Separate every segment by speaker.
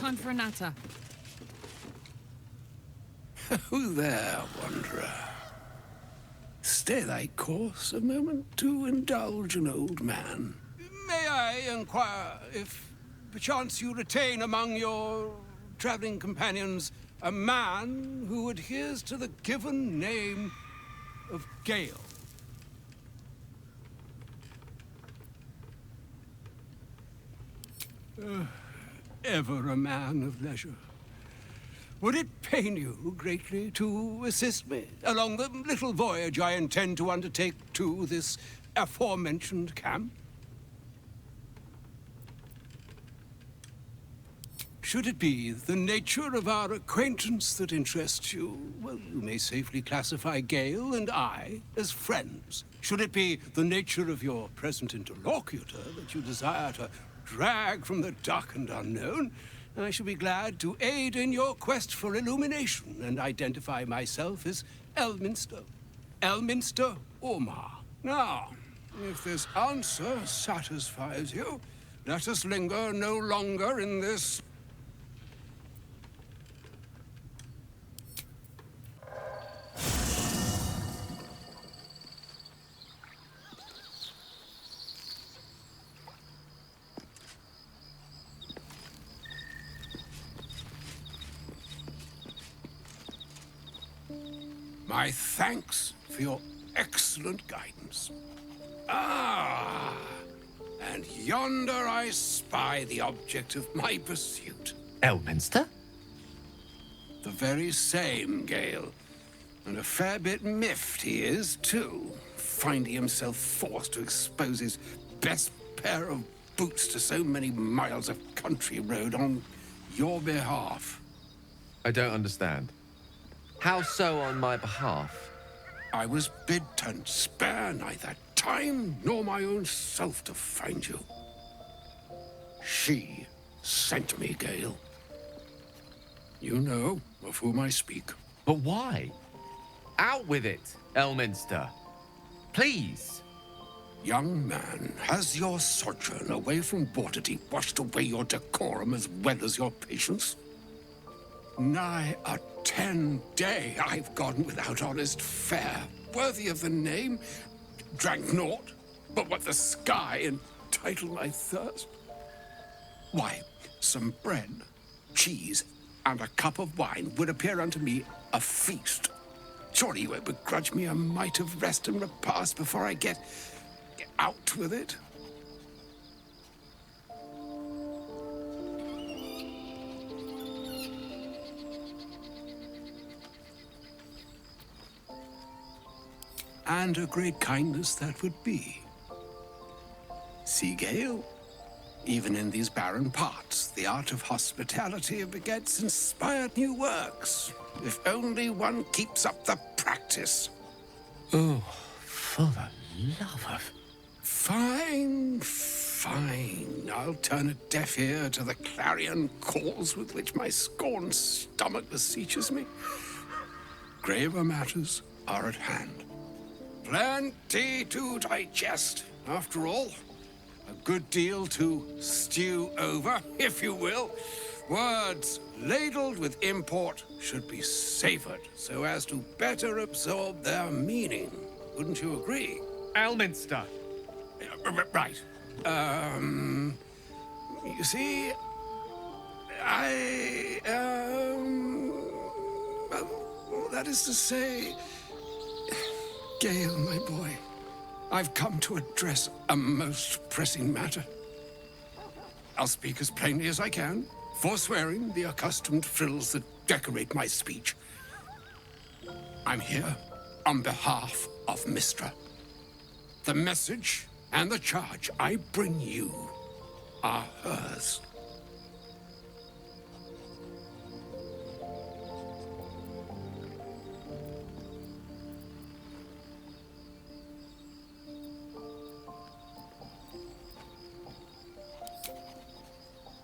Speaker 1: Time for a natter.
Speaker 2: Who there, wanderer? Stay thy course a moment to indulge an old man.
Speaker 3: May I inquire if, perchance, you retain among your traveling companions a man who adheres to the given name of Gale? Ever a man of leisure. Would it pain you greatly to assist me along the little voyage I intend to undertake to this aforementioned camp? Should it be the nature of our acquaintance that interests you, well, you may safely classify Gale and I as friends. Should it be the nature of your present interlocutor that you desire to drag from the dark and unknown, I shall be glad to aid in your quest for illumination and identify myself as Elminster. Elminster Omar. Now, if this answer satisfies you, let us linger no longer in this... My thanks for your excellent guidance. Ah, and yonder I spy the object of my pursuit.
Speaker 4: Elminster?
Speaker 2: The very same, Gale. And a fair bit miffed he is, too, finding himself forced to expose his best pair of boots to so many miles of country road on your behalf.
Speaker 4: I don't understand. How so on my behalf?
Speaker 2: I was bid to spare neither time nor my own self to find you. She sent me, Gale. You know of whom I speak.
Speaker 4: But why? Out with it, Elminster. Please.
Speaker 2: Young man, has your sojourn away from Waterdeep washed away your decorum as well as your patience? Nigh a 10-day I've gone without honest fare, worthy of the name, drank naught but what the sky entitled my thirst. Why, some bread, cheese, and a cup of wine would appear unto me a feast. Surely you won't begrudge me a mite of rest and repast before I get out with it? And a great kindness that would be. See, Gale, even in these barren parts, the art of hospitality begets inspired new works, if only one keeps up the practice.
Speaker 4: Oh, for the love of...
Speaker 2: Fine, fine. I'll turn a deaf ear to the clarion calls with which my scorned stomach beseeches me. Graver matters are at hand. Plenty to digest, after all. A good deal to stew over, if you will. Words ladled with import should be savored so as to better absorb their meaning. Wouldn't you agree?
Speaker 4: Elminster.
Speaker 2: Right. You see, that is to say, Gale, my boy, I've come to address a most pressing matter. I'll speak as plainly as I can, forswearing the accustomed frills that decorate my speech. I'm here on behalf of Mistra. The message and the charge I bring you are hers.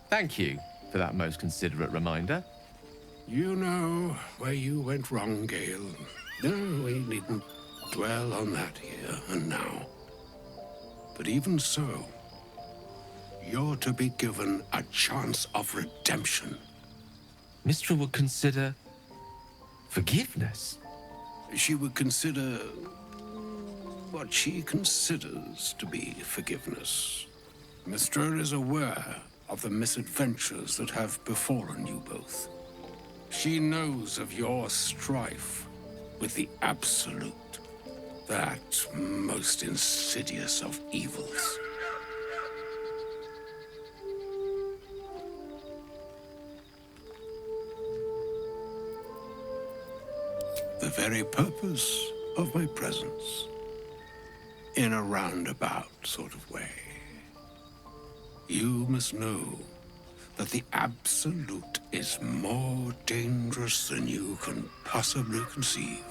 Speaker 4: Thank you for that most considerate reminder.
Speaker 2: You know where you went wrong, Gale. No, we needn't dwell on that here and now. But even so, you're to be given a chance of redemption
Speaker 4: Mistra would consider forgiveness.
Speaker 3: She would consider what she considers to be forgiveness. Mistra is aware of the misadventures that have befallen you both. She knows of your strife with the Absolute, that most insidious of evils. The very purpose of my presence, in a roundabout sort of way. You must know that the Absolute is more dangerous than you can possibly conceive.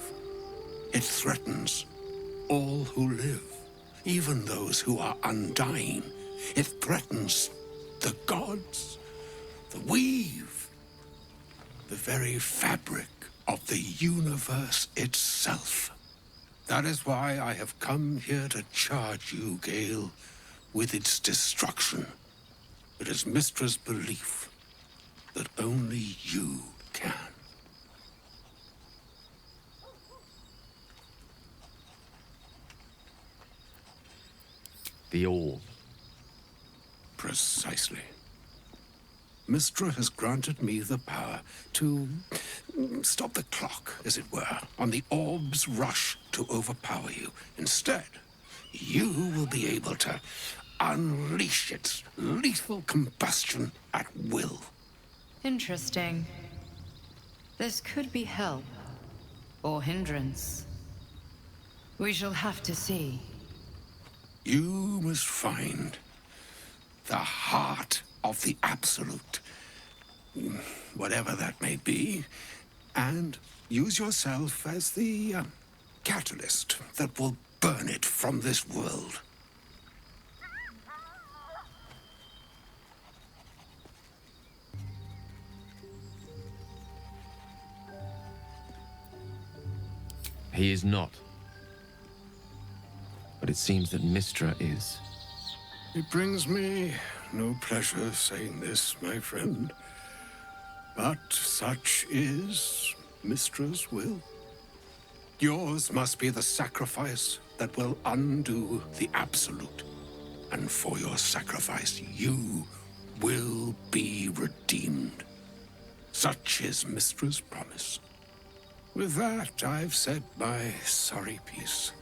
Speaker 3: It threatens all who live, even those who are undying. It threatens the gods, the weave, the very fabric of the universe itself. That is why I have come here to charge you, Gale, with its destruction. It is Mistra's belief that only you can.
Speaker 4: The All.
Speaker 3: Precisely. Mistra has granted me the power to stop the clock, as it were, on the orb's rush to overpower you. Instead, you will be able to unleash its lethal combustion at will.
Speaker 1: Interesting. This could be help or hindrance. We shall have to see.
Speaker 3: You must find the heart of the Absolute, whatever that may be, and use yourself as the catalyst that will burn it from this world.
Speaker 4: He is not. But it seems that Mistra is.
Speaker 3: It brings me no pleasure saying this, my friend, but such is Mistra's will. Yours must be the sacrifice that will undo the Absolute, and for your sacrifice you will be redeemed. Such is Mistra's promise. With that, I've said my sorry piece,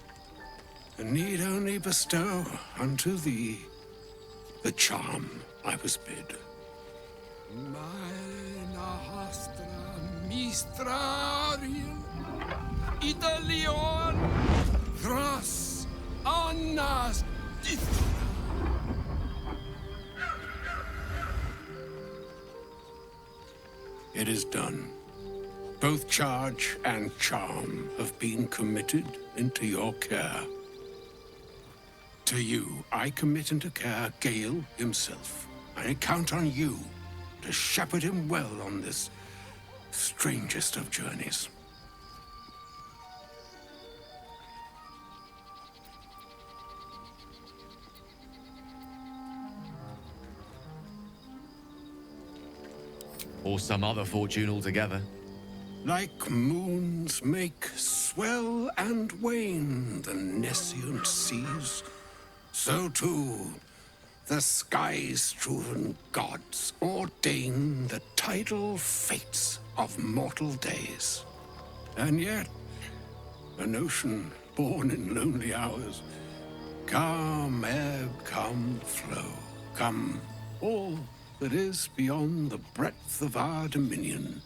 Speaker 3: and need only bestow unto thee the charm I was bid.
Speaker 2: Meine Hastra Mistrariel Italion Thras Annas
Speaker 3: It is done. Both charge and charm have been committed into your care. To you, I commit into care Gale himself. I count on you to shepherd him well on this strangest of journeys.
Speaker 4: Or some other fortune altogether.
Speaker 3: Like moons make swell and wane the nescient seas, so too the sky-strewn gods ordain the tidal fates of mortal days. And yet, an ocean born in lonely hours, come ebb, come flow, come all that is beyond the breadth of our dominion.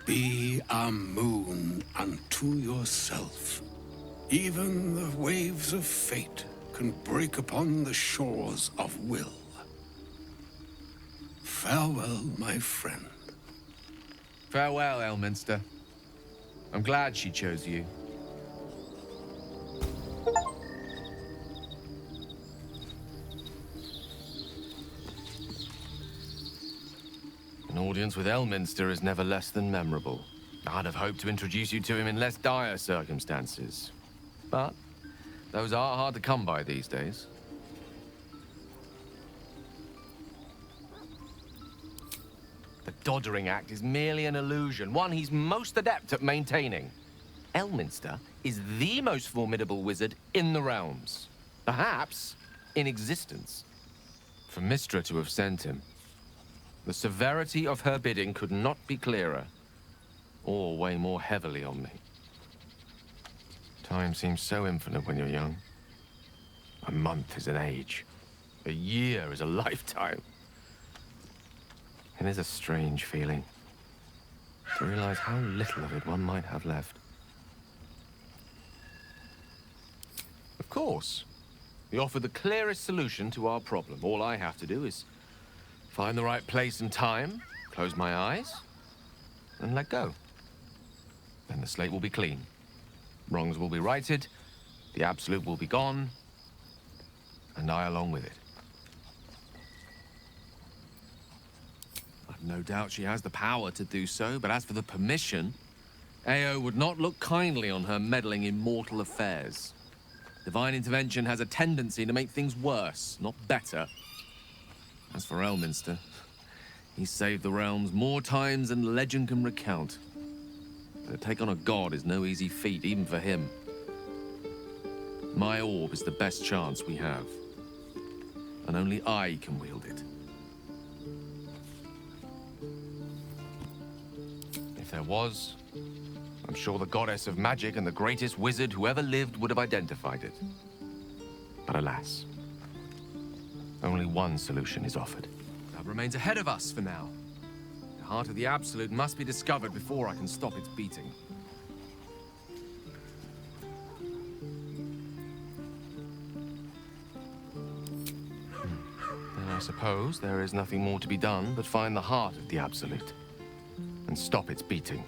Speaker 3: Be a moon unto yourself. Even the waves of fate can break upon the shores of will. Farewell, my friend.
Speaker 4: Farewell, Elminster. I'm glad she chose you. An audience with Elminster is never less than memorable. I'd have hoped to introduce you to him in less dire circumstances. But those are hard to come by these days. The doddering act is merely an illusion, one he's most adept at maintaining. Elminster is the most formidable wizard in the realms. Perhaps in existence. For Mystra to have sent him, the severity of her bidding could not be clearer, or weigh more heavily on me. Time seems so infinite when you're young. A month is an age. A year is a lifetime. It is a strange feeling to realize how little of it one might have left. Of course, we offer the clearest solution to our problem. All I have to do is find the right place and time, close my eyes, and let go. Then the slate will be clean. Wrongs will be righted, the absolute will be gone, and I along with it. I've no doubt she has the power to do so, but as for the permission, Ao would not look kindly on her meddling in mortal affairs. Divine intervention has a tendency to make things worse, not better. As for Elminster, he's saved the realms more times than legend can recount. To take on a god is no easy feat, even for him. My orb is the best chance we have, and only I can wield it. If there was, I'm sure the goddess of magic and the greatest wizard who ever lived would have identified it. But alas, only one solution is offered. That remains ahead of us for now. The heart of the Absolute must be discovered before I can stop its beating. Then I suppose there is nothing more to be done but find the heart of the Absolute and stop its beating.